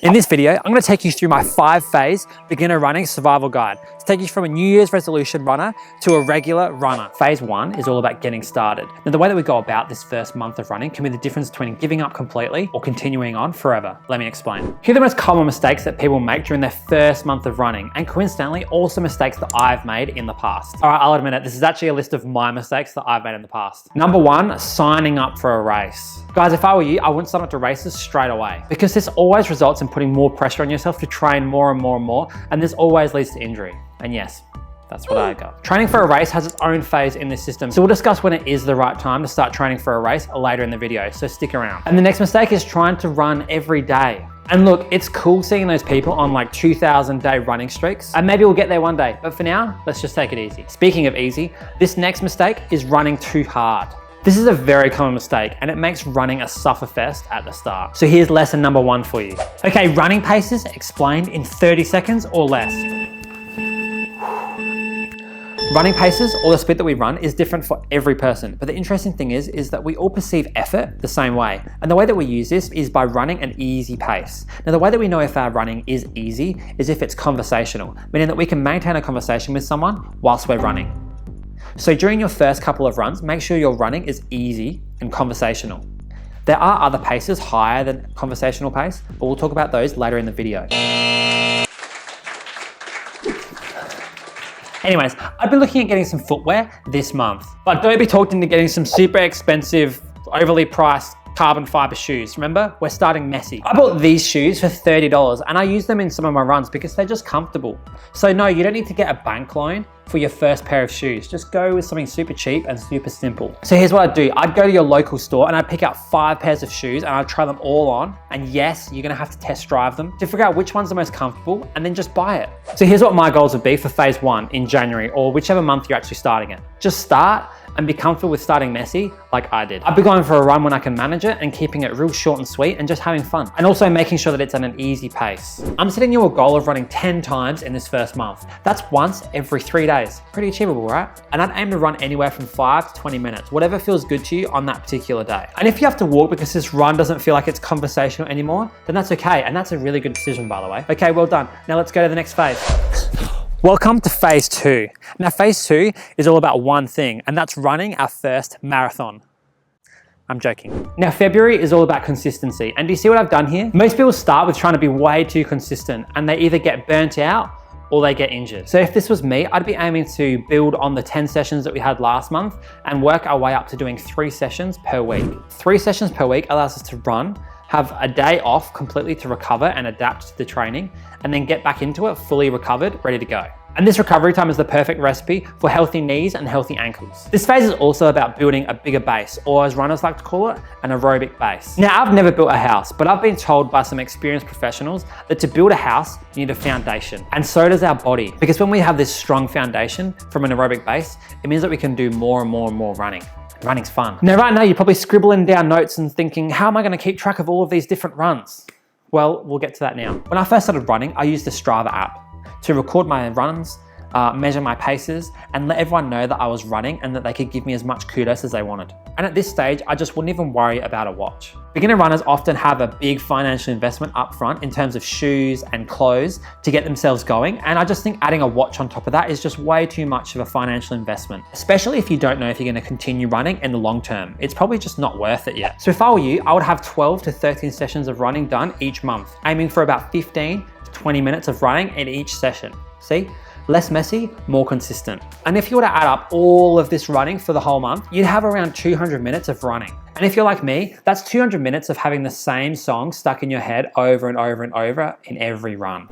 In this video, I'm going to take you through my 5-phase beginner running survival guide to take you from a New Year's resolution runner to a regular runner. Phase 1 is all about getting started. Now, the way that we go about this first month of running can be the difference between giving up completely or continuing on forever. Let me explain. Here are the most common mistakes that people make during their first month of running, and coincidentally, also mistakes that I've made in the past. All right, I'll admit it, this is actually a list of my mistakes that I've made in the past. Number 1, signing up for a race. Guys, if I were you, I wouldn't sign up to races straight away, because this always results in putting more pressure on yourself to train more and more and more, and this always leads to injury. And yes, that's what I got. Training for a race has its own phase in this system, so we'll discuss when it is the right time to start training for a race later in the video, so stick around. And the next mistake is trying to run every day. And look, it's cool seeing those people on like 2,000-day running streaks, and maybe we'll get there one day, but for now, let's just take it easy. Speaking of easy, this next mistake is running too hard. This is a very common mistake, and it makes running a sufferfest at the start. So here's lesson number 1 for you. Okay, running paces explained in 30 seconds or less. Running paces, or the speed that we run, is different for every person. But the interesting thing is that we all perceive effort the same way. And the way that we use this is by running an easy pace. Now, the way that we know if our running is easy is if it's conversational, meaning that we can maintain a conversation with someone whilst we're running. So during your first couple of runs, make sure your running is easy and conversational. There are other paces higher than conversational pace, but we'll talk about those later in the video. Anyways, I've been looking at getting some footwear this month, but don't be talked into getting some super expensive, overly priced carbon fiber shoes. Remember, we're starting messy. I bought these shoes for $30 and I use them in some of my runs because they're just comfortable. So no, you don't need to get a bank loan for your first pair of shoes. Just go with something super cheap and super simple. So here's what I'd do. I'd go to your local store and I'd pick out 5 pairs of shoes and I'd try them all on. And yes, you're gonna have to test drive them to figure out which one's the most comfortable and then just buy it. So here's what my goals would be for phase 1 in January, or whichever month you're actually starting it. Just start and be comfortable with starting messy like I did. I'd be going for a run when I can manage it and keeping it real short and sweet and just having fun. And also making sure that it's at an easy pace. I'm setting you a goal of running 10 times in this first month. That's once every 3 days. Pretty achievable, right? And I'd aim to run anywhere from 5 to 20 minutes, whatever feels good to you on that particular day. And if you have to walk because this run doesn't feel like it's conversational anymore, then that's okay. And that's a really good decision, by the way. Okay, well done. Now let's go to the next phase. Welcome to phase 2. Now phase 2 is all about one thing, and that's running our first marathon. I'm joking. Now February is all about consistency. And do you see what I've done here? Most people start with trying to be way too consistent and they either get burnt out or they get injured. So if this was me, I'd be aiming to build on the 10 sessions that we had last month and work our way up to doing 3 sessions per week. 3 sessions per week allows us to run, have a day off completely to recover and adapt to the training, and then get back into it fully recovered, ready to go. And this recovery time is the perfect recipe for healthy knees and healthy ankles. This phase is also about building a bigger base, or as runners like to call it, an aerobic base. Now, I've never built a house, but I've been told by some experienced professionals that to build a house, you need a foundation. And so does our body, because when we have this strong foundation from an aerobic base, it means that we can do more and more and more running. Running's fun. Now, right now, you're probably scribbling down notes and thinking, how am I gonna keep track of all of these different runs? Well, we'll get to that now. When I first started running, I used the Strava app to record my runs, measure my paces, and let everyone know that I was running and that they could give me as much kudos as they wanted. And at this stage, I just wouldn't even worry about a watch. Beginner runners often have a big financial investment up front in terms of shoes and clothes to get themselves going. And I just think adding a watch on top of that is just way too much of a financial investment, especially if you don't know if you're gonna continue running in the long term. It's probably just not worth it yet. So if I were you, I would have 12 to 13 sessions of running done each month, aiming for about 15 to 20 minutes of running in each session. See? Less messy, more consistent. And if you were to add up all of this running for the whole month, you'd have around 200 minutes of running. And if you're like me, that's 200 minutes of having the same song stuck in your head over and over and over in every run.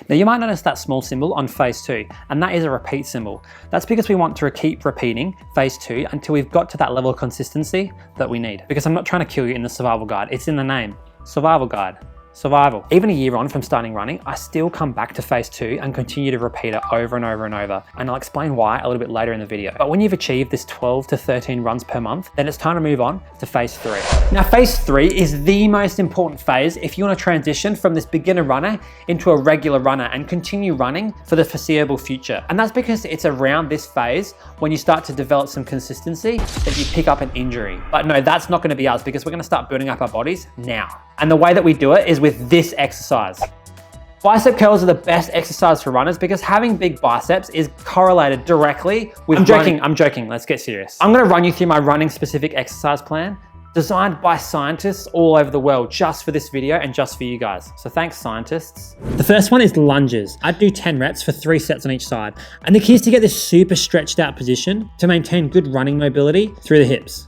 Now you might notice that small symbol on phase 2, and that is a repeat symbol. That's because we want to keep repeating phase 2 until we've got to that level of consistency that we need. Because I'm not trying to kill you in the survival guide, it's in the name. Survival guide. Survival. Even a year on from starting running, I still come back to phase 2 and continue to repeat it over and over and over. And I'll explain why a little bit later in the video. But when you've achieved this 12 to 13 runs per month, then it's time to move on to phase 3. Now, phase 3 is the most important phase if you want to transition from this beginner runner into a regular runner and continue running for the foreseeable future. And that's because it's around this phase when you start to develop some consistency that you pick up an injury. But no, that's not going to be us, because we're going to start building up our bodies now. And the way that we do it is with this exercise. Bicep curls are the best exercise for runners because having big biceps is correlated directly with I'm joking, let's get serious. I'm gonna run you through my running specific exercise plan designed by scientists all over the world just for this video and just for you guys. So thanks, scientists. The first one is lunges. I'd do 10 reps for 3 sets on each side. And the key is to get this super stretched out position to maintain good running mobility through the hips.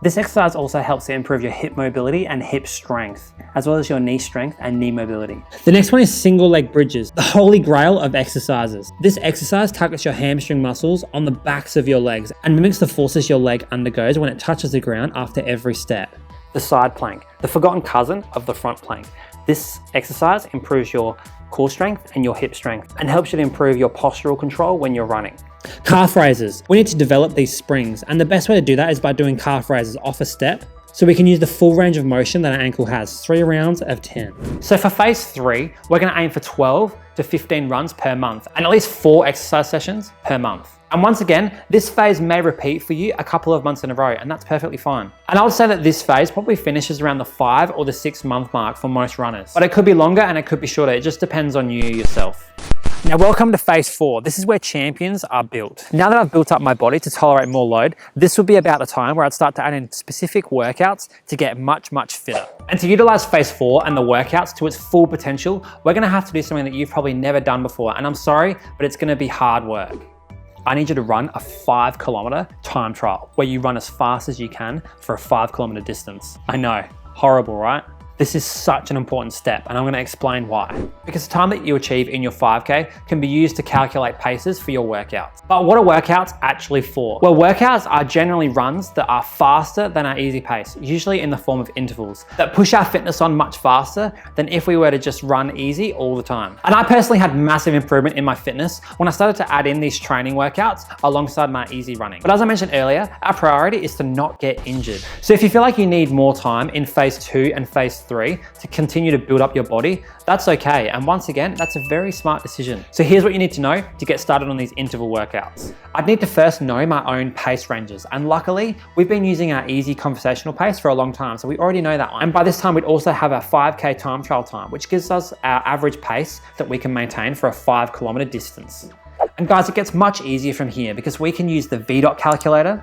This exercise also helps to improve your hip mobility and hip strength, as well as your knee strength and knee mobility. The next one is single leg bridges, the holy grail of exercises. This exercise targets your hamstring muscles on the backs of your legs and mimics the forces your leg undergoes when it touches the ground after every step. The side plank, the forgotten cousin of the front plank. This exercise improves your core strength and your hip strength and helps you to improve your postural control when you're running. Calf raises. We need to develop these springs, and the best way to do that is by doing calf raises off a step so we can use the full range of motion that our ankle has, 3 rounds of 10. So for phase 3, we're going to aim for 12 to 15 runs per month and at least 4 exercise sessions per month. And once again, this phase may repeat for you a couple of months in a row, and that's perfectly fine. And I would say that this phase probably finishes around the 5 or the 6 month mark for most runners. But it could be longer and it could be shorter. It just depends on you yourself. Now, welcome to phase 4. This is where champions are built. Now that I've built up my body to tolerate more load, this would be about the time where I'd start to add in specific workouts to get much, much fitter. And to utilize phase 4 and the workouts to its full potential, we're gonna have to do something that you've probably never done before. And I'm sorry, but it's gonna be hard work. I need you to run a 5 kilometer time trial where you run as fast as you can for a 5 kilometer distance. I know, horrible, right? This is such an important step, and I'm going to explain why. Because the time that you achieve in your 5K can be used to calculate paces for your workouts. But what are workouts actually for? Well, workouts are generally runs that are faster than our easy pace, usually in the form of intervals, that push our fitness on much faster than if we were to just run easy all the time. And I personally had massive improvement in my fitness when I started to add in these training workouts alongside my easy running. But as I mentioned earlier, our priority is to not get injured. So if you feel like you need more time in phase 2 and phase 3 to continue to build up your body, that's okay. And once again, that's a very smart decision. So here's what you need to know to get started on these interval workouts. I'd need to first know my own pace ranges. And luckily, we've been using our easy conversational pace for a long time, so we already know that one. And by this time, we'd also have our 5K time trial time, which gives us our average pace that we can maintain for a 5 kilometer distance. And guys, it gets much easier from here because we can use the VDOT calculator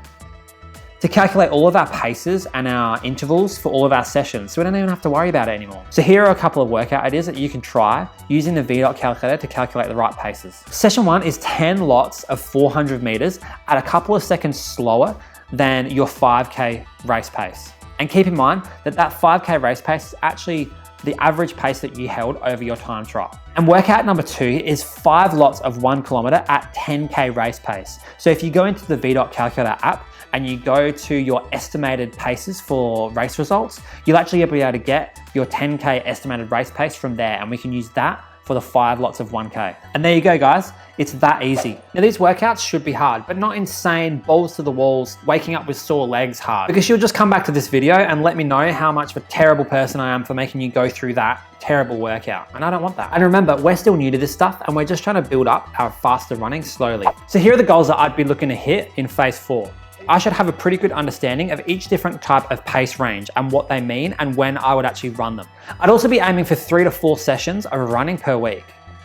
to calculate all of our paces and our intervals for all of our sessions, so we don't even have to worry about it anymore. So here are a couple of workout ideas that you can try using the VDOT calculator to calculate the right paces. Session 1 is 10 lots of 400 meters at a couple of seconds slower than your 5K race pace. And keep in mind that that 5K race pace is actually the average pace that you held over your time trial. And workout number 2 is 5 lots of 1 kilometer at 10K race pace. So if you go into the VDOT calculator app and you go to your estimated paces for race results, you'll actually be able to get your 10K estimated race pace from there, and we can use that for the 5 lots of 1K. And there you go, guys. It's that easy. Now, these workouts should be hard, but not insane, balls to the walls, waking up with sore legs hard. Because you'll just come back to this video and let me know how much of a terrible person I am for making you go through that terrible workout. And I don't want that. And remember, we're still new to this stuff and we're just trying to build up our faster running slowly. So here are the goals that I'd be looking to hit in phase 4. I should have a pretty good understanding of each different type of pace range and what they mean and when I would actually run them. I'd also be aiming for 3 to 4 sessions of running per week,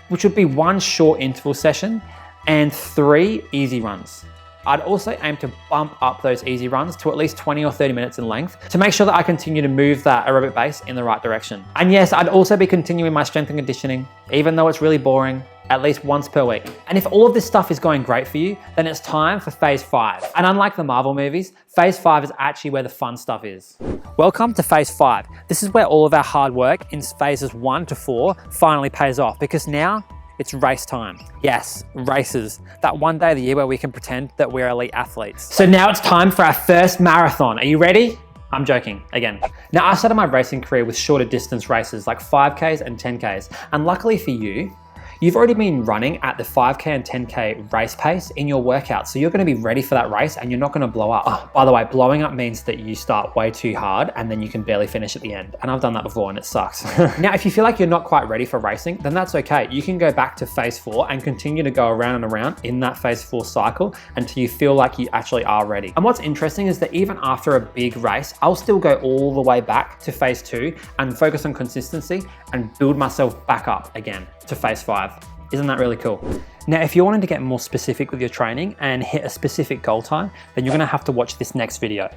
which would be 1 short interval session and 3 easy runs. I'd also aim to bump up those easy runs to at least 20 or 30 minutes in length to make sure that I continue to move that aerobic base in the right direction. And yes, I'd also be continuing my strength and conditioning, even though it's really boring, at least once per week. And if all of this stuff is going great for you, then it's time for phase 5. And unlike the Marvel movies, phase 5 is actually where the fun stuff is. Welcome to phase 5. This is where all of our hard work in phases 1 to 4 finally pays off, because now it's race time. Yes, races. That one day of the year where we can pretend that we're elite athletes. So now it's time for our first marathon. Are you ready? I'm joking, again. Now, I started my racing career with shorter distance races like 5Ks and 10Ks. And luckily for you, you've already been running at the 5K and 10K race pace in your workout. So you're gonna be ready for that race and you're not gonna blow up. Oh, by the way, blowing up means that you start way too hard and then you can barely finish at the end. And I've done that before and it sucks. Now, if you feel like you're not quite ready for racing, then that's okay. You can go back to phase 4 and continue to go around and around in that phase 4 cycle until you feel like you actually are ready. And what's interesting is that even after a big race, I'll still go all the way back to phase 2 and focus on consistency and build myself back up again to phase 5. Isn't that really cool? Now, if you're wanting to get more specific with your training and hit a specific goal time, then you're gonna have to watch this next video.